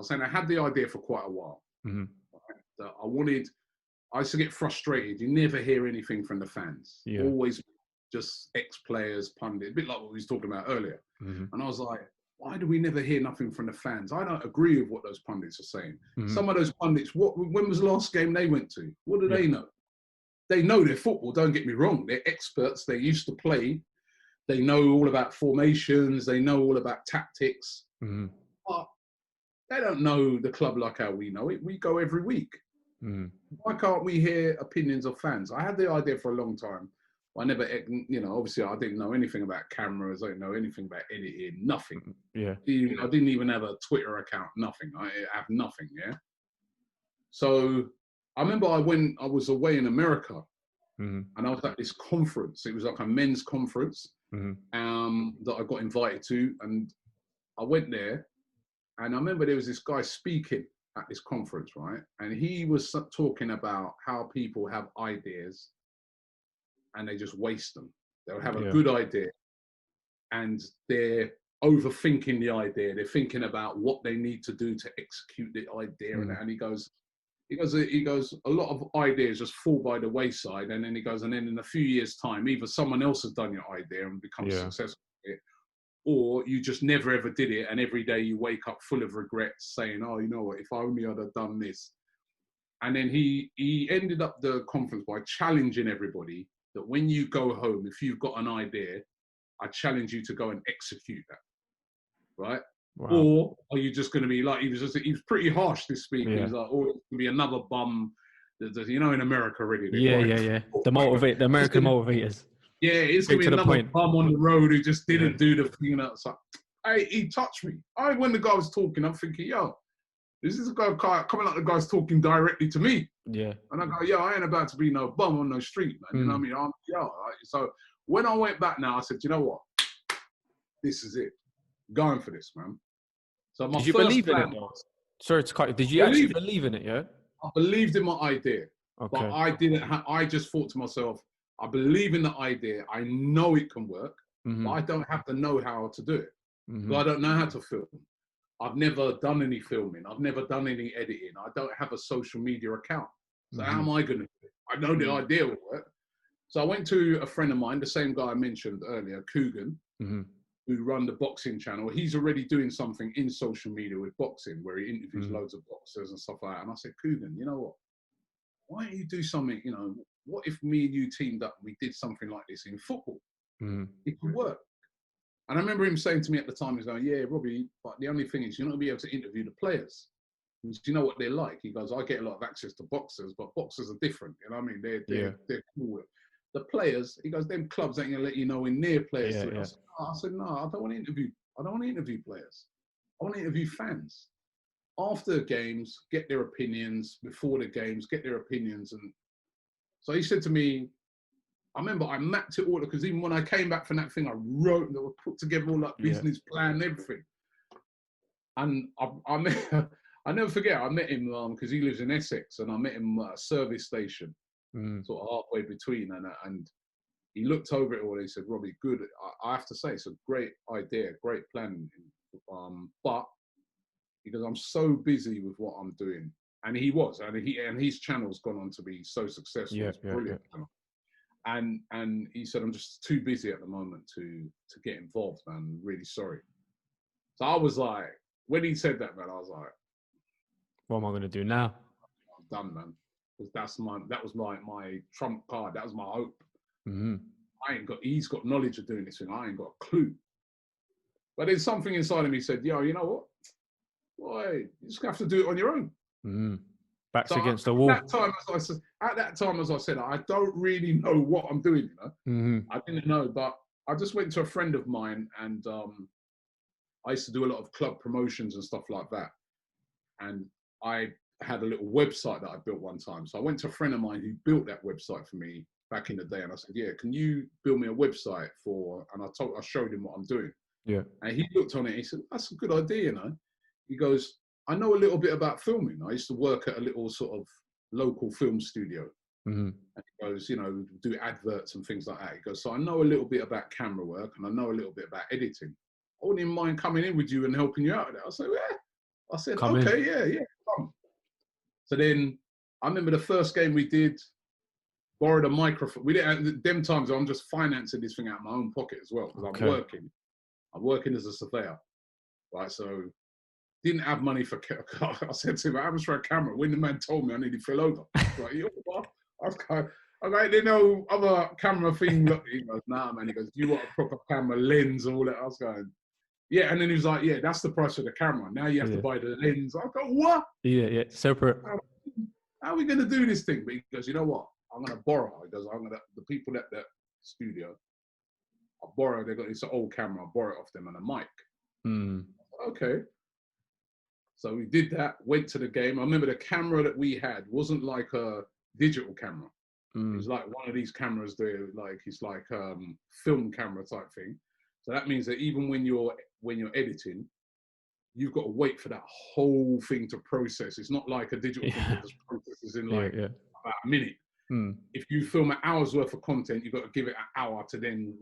was saying I had the idea for quite a while. Mm-hmm. Right? That I used to get frustrated. You never hear anything from the fans. Yeah. Always just ex-players, pundits, a bit like what we was talking about earlier. Mm-hmm. And I was like, why do we never hear nothing from the fans? I don't agree with what those pundits are saying. Mm-hmm. Some of those pundits, when was the last game they went to? What do they know? They know their football, don't get me wrong. They're experts. They used to play. They know all about formations. They know all about tactics. Mm-hmm. But they don't know the club like how we know it. We go every week. Mm-hmm. Why can't we hear opinions of fans? I had the idea for a long time. I never, obviously I didn't know anything about cameras. I didn't know anything about editing, nothing. Yeah. I didn't even have a Twitter account, nothing. I have nothing, yeah? So I remember I was away in America, and I was at this conference. It was like a men's conference that I got invited to, and I went there, and I remember there was this guy speaking at this conference, right? And he was talking about how people have ideas and they just waste them. They'll have a good idea and they're overthinking the idea. They're thinking about what they need to do to execute the idea. And he goes, a lot of ideas just fall by the wayside. And then he goes, and then in a few years' time, either someone else has done your idea and become successful with it, or you just never ever did it. And every day you wake up full of regrets saying, oh, you know what, if I only had done this. And then he ended up the conference by challenging everybody that when you go home, if you've got an idea, I challenge you to go and execute that, right? Wow. Or are you just going to be like, he was pretty harsh, this speaker. He was like, oh, it's going to be another bum. In America already. The American motivators. Yeah, it's going to be another bum on the road who just didn't do the thing. It's like, hey, he touched me. When the guy was talking, I'm thinking, yo, this is a guy coming out, the guy's talking directly to me. Yeah. And I go, yo, I ain't about to be no bum on no street, man. You know what I mean? So when I went back now, I said, you know what? This is it. Going for this, man. So did you believe in it, though? Sorry to cut you. Did you actually believe in it, yeah? I believed in my idea. Okay. But I didn't I just thought to myself, I believe in the idea. I know it can work, but I don't have the know-how to do it. So I don't know how to film. I've never done any filming. I've never done any editing. I don't have a social media account. So how am I going to do it? I know the idea will work. So I went to a friend of mine, the same guy I mentioned earlier, Coogan, who run the boxing channel. He's already doing something in social media with boxing where he interviews loads of boxers and stuff like that. And I said, Coogan, you know what? Why don't you do something, what if me and you teamed up and we did something like this in football? It could work. And I remember him saying to me at the time, he's going, yeah, Robbie, but the only thing is you're not going to be able to interview the players. Do you know what they're like? He goes, I get a lot of access to boxers, but boxers are different. You know what I mean? They're cool with the players. He goes, them clubs ain't going to let you know in near players. I said, no, I don't want to interview. I don't want to interview players. I want to interview fans. After games, get their opinions. Before the games, get their opinions. And so he said to me, I remember I mapped it all, because even when I came back from that thing, I wrote and put together all that business plan and everything. And I never forget, I met him because he lives in Essex, and I met him at a service station, sort of halfway between. And he looked over it all and he said, Robbie, good. I have to say, it's a great idea, great plan. But he goes, I'm so busy with what I'm doing. And he was, and his channel's gone on to be so successful. It's brilliant. And he said, I'm just too busy at the moment to get involved, man. I'm really sorry. So I was like, when he said that, man, I was like, what am I going to do now? I'm done, man. Because that was my trump card. That was my hope. He's got knowledge of doing this thing. I ain't got a clue. But there's something inside of me said, yo, you know what? Boy, you just have to do it on your own. Backs against the wall. At that time, as I said, I don't really know what I'm doing, I didn't know, but I just went to a friend of mine, and I used to do a lot of club promotions and stuff like that. And I had a little website that I built one time. So I went to a friend of mine who built that website for me back in the day. And I said, yeah, can you build me a website and I showed him what I'm doing. Yeah. And he looked on it and he said, that's a good idea, He goes, I know a little bit about filming. I used to work at a little sort of local film studio. And he goes, do adverts and things like that. He goes, so I know a little bit about camera work and I know a little bit about editing. I wouldn't even mind coming in with you and helping you out with that. I said, yeah, I said, come okay, in. yeah, come. So then I remember the first game we did, borrowed a microphone. We didn't at them times. I'm just financing this thing out of my own pocket as well because Okay. I'm working as a surveyor, right? So didn't have money for. I said to him, "How much for a camera?" When the man told me, I nearly fell over. Like, you know what? I was kind of, I'm like, "There's no other camera thing." Look, he goes, "Nah, man." He goes, "You want a proper camera lens and all that?" I was going, "Yeah." And then he was like, "Yeah, that's the price of the camera. Now you have to buy the lens." I go, "What?" Yeah, separate. How are we going to do this thing? But he goes, "You know what? I'm going to borrow." He goes, the people at that studio, I borrow. They got this old camera. I borrow it off them and a mic. Okay. So we did that, went to the game. I remember the camera that we had wasn't like a digital camera. It was like one of these cameras there, like it's like film camera type thing. So that means that even when you're editing, you've got to wait for that whole thing to process. It's not like a digital thing that just processes in like about a minute. If you film an hour's worth of content, you've got to give it an hour to then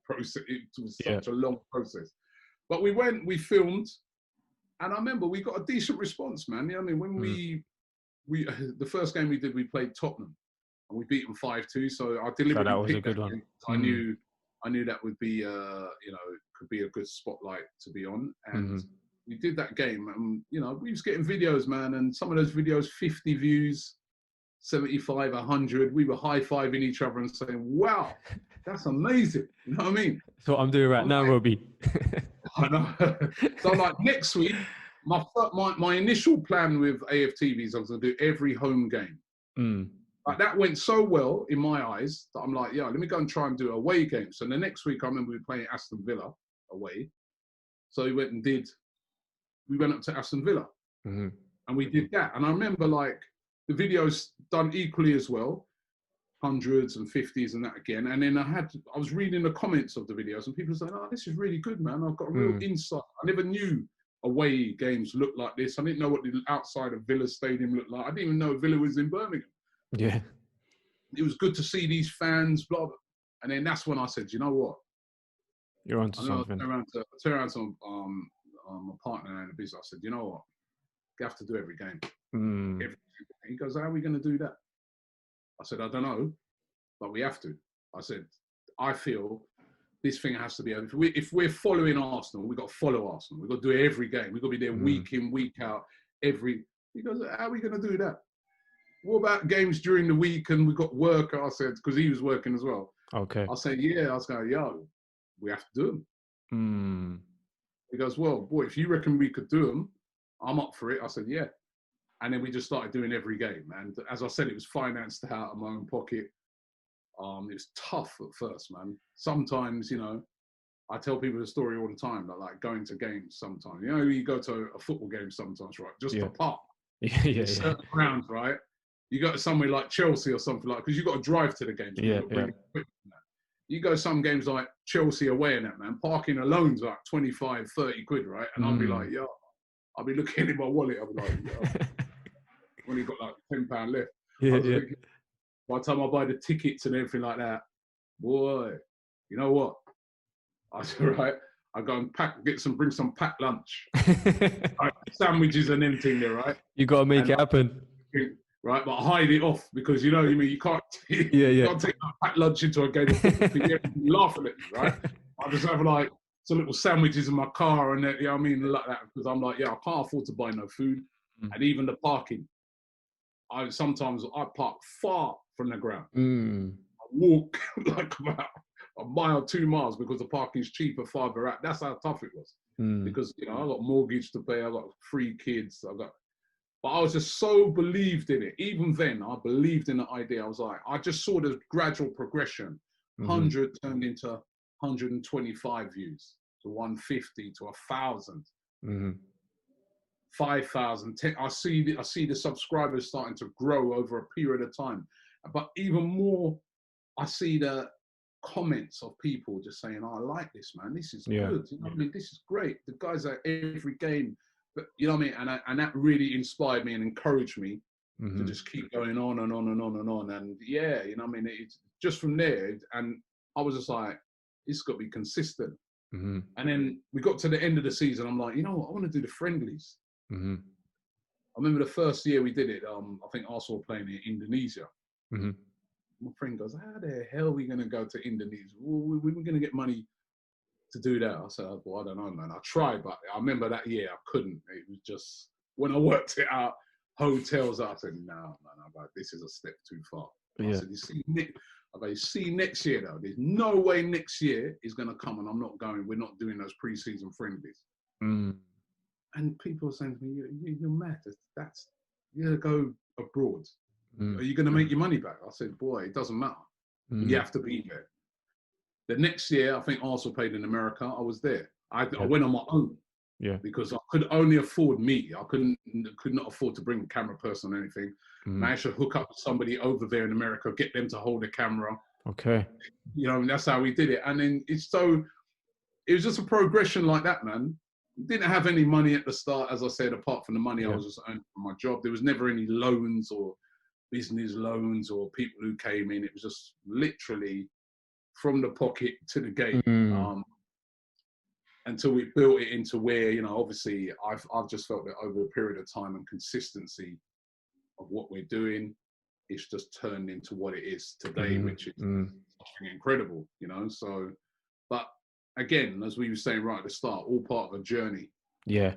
process it to such a long process. But we filmed. And I remember we got a decent response, man. You know what I mean? When we the first game we did, we played Tottenham and we beat them 5-2. So I deliberately picked that game. I knew that would be, could be a good spotlight to be on. And we did that game and, we was getting videos, man. And some of those videos, 50 views, 75, 100. We were high-fiving each other and saying, wow, that's amazing. You know what I mean? That's what I'm doing right now, Robbie. I know. So like next week, my initial plan with AFTV is I was going to do every home game. Like that went so well in my eyes that I'm like, yeah, let me go and try and do away games. So the next week, I remember we were playing Aston Villa away. So we went up to Aston Villa and we did that. And I remember like the videos done equally as well. 100s and 50s and that again. And then I was reading the comments of the videos and people saying, oh, this is really good, man. I've got a real insight. I never knew away games looked like this. I didn't know what the outside of Villa Stadium looked like. I didn't even know Villa was in Birmingham. Yeah. It was good to see these fans, blah, blah. And then that's when I said, you know what? You're onto something. I turned around to my partner in the business. I said, you know what? You have to do every game. He goes, how are we going to do that? I said, I don't know, but we have to. I said, I feel this thing has to be, if we're following Arsenal, we've got to follow Arsenal. We've got to do every game. We've got to be there week in, week out, he goes, how are we going to do that? What about games during the week and we've got work? I said, because he was working as well. Okay. I said, yeah. I was going, yo, we have to do them. He goes, well, boy, if you reckon we could do them, I'm up for it. I said, yeah. And then we just started doing every game. And as I said, it was financed out of my own pocket. It was tough at first, man. Sometimes, I tell people the story all the time, that like going to games sometimes. You go to a football game sometimes, right? Just to park. Certain grounds, right? You go to somewhere like Chelsea or something like, because you've got to drive to the games. You go some games like Chelsea away and that, man. Parking alone's like 25, 30 quid, right? And I'll be like, yo, I'll be looking in my wallet. I'll be like, yo. When he got like £10 left. Thinking, by the time I buy the tickets and everything like that, boy, you know what? I said, right, I go and bring some packed lunch. Right, sandwiches and everything there, right? You got to make it happen. Right, but I hide it off because you can't take that packed lunch into a game of football. You're laughing at me, right? I just have like some little sandwiches in my car and that, like that, because I'm like, yeah, I can't afford to buy no food. And even the parking. I park far from the ground. I walk like about a mile, 2 miles because the parking's cheaper farther out. That's how tough it was. Because I got mortgage to pay, I got 3 kids, but I was just so believed in it. Even then, I believed in the idea. I was like, I just saw the gradual progression. 100 turned into 125 views, to 150, to 1,000. 5,000, I see the subscribers starting to grow over a period of time. But even more, I see the comments of people just saying, oh, I like this, man. This is good. You know what I mean? This is great. The guys at every game, but you know what I mean? And that really inspired me and encouraged me to just keep going on and on and on and on. And yeah, you know what I mean? It's just from there. And I was just like, it's got to be consistent. And then we got to the end of the season. I'm like, you know what? I want to do the friendlies. Mm-hmm. I remember the first year we did it. I think Arsenal were playing in Indonesia. Mm-hmm. My friend goes, "How the hell are we going to go to Indonesia? Well, we were going to get money to do that." I said, "Well, I don't know, man. I tried, but I remember that year I couldn't. It was just when I worked it out, hotels. I said, no, man. I'm like, this is a step too far." Yeah. I said, you see next year though. There's no way next year is going to come, and I'm not going. We're not doing those pre-season friendlies." Mm. And people are saying to me, "You're mad. That's you're going to go abroad. Are you going to make your money back?" I said, "Boy, it doesn't matter. You have to be there." The next year, I think Arsenal played in America. I was there. I went on my own. Yeah. Because I could only afford me. I could not afford to bring a camera person or anything. Managed to hook up with somebody over there in America, get them to hold a camera. Okay. You know, and that's how we did it. And then it was just a progression like that, man. Didn't have any money at the start, as I said, apart from the money I was just earning from my job. There was never any loans or business loans or people who came in. It was just literally from the pocket to the gate. Until we built it into where, you know, obviously I've just felt that over a period of time and consistency of what we're doing, it's just turned into what it is today, which is something incredible, you know. So, but again, as we were saying right at the start, all part of a journey. Yeah.